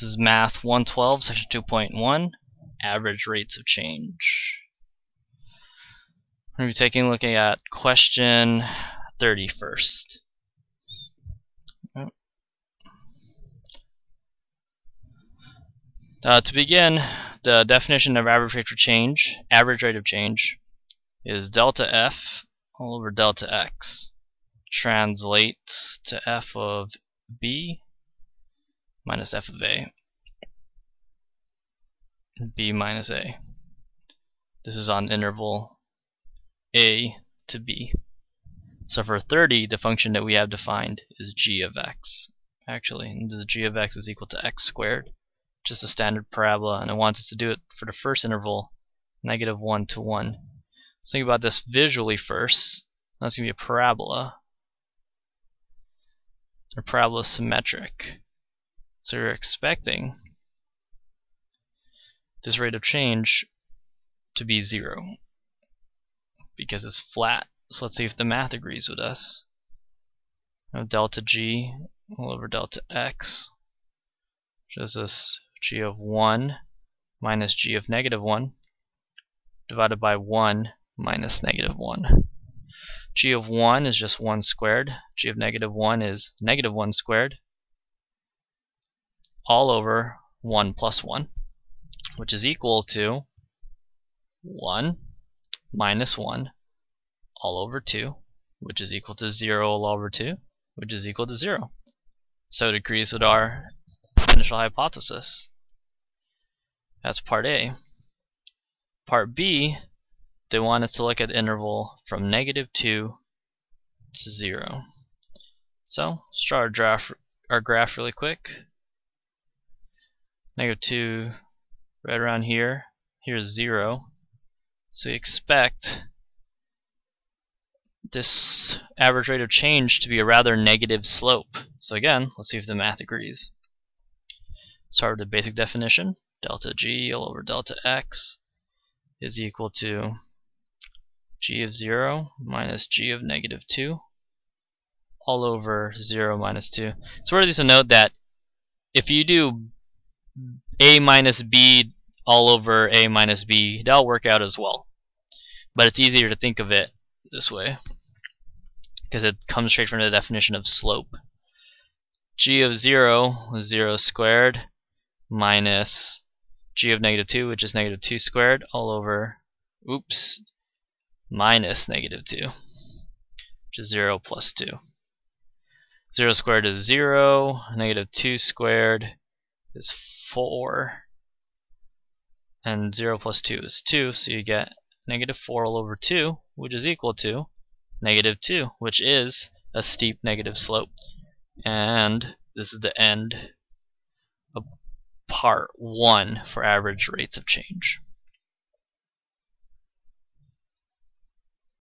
This is Math 112, Section 2.1, Average Rates of Change. We're going to be taking a look at question 30 first. To begin, the definition of average rate of change is delta F all over delta X. Translate to F of B minus F of A. B minus A. This is on interval A to B. So for 30, the function that we have defined is g of x. Actually, the g of x is equal to x squared, just a standard parabola, and it wants us to do it for the first interval, -1 to 1. Let's think about this visually first. That's going to be a parabola. A parabola is symmetric. So we're expecting this rate of change to be 0 because it's flat. So let's see if the math agrees with us. Delta g all over delta x shows us g of 1 minus g of -1 divided by 1 minus -1. G of 1 is just 1 squared. G of -1 is -1 squared all over 1 plus 1, which is equal to 1 minus 1 all over 2, which is equal to 0 all over 2, which is equal to 0. So it agrees with our initial hypothesis. That's part A. Part B, they want us to look at the interval from -2 to 0. So let's draw our graph really quick. -2 right around here. Here's 0. So we expect this average rate of change to be a rather negative slope. So again, let's see if the math agrees. Start with the basic definition. Delta g all over delta x is equal to g of 0 minus g of -2 all over 0 minus 2. It's worthy to note that if you do a minus b all over a minus b, that'll work out as well. But it's easier to think of it this way because it comes straight from the definition of slope. G of 0 is 0 squared minus g of -2, which is -2 squared, all over, minus -2, which is 0 plus 2. 0 squared is 0, -2 squared is 4, and 0 plus 2 is 2, so you get -4 all over 2, which is equal to -2, which is a steep negative slope. And this is the end of part 1 for average rates of change.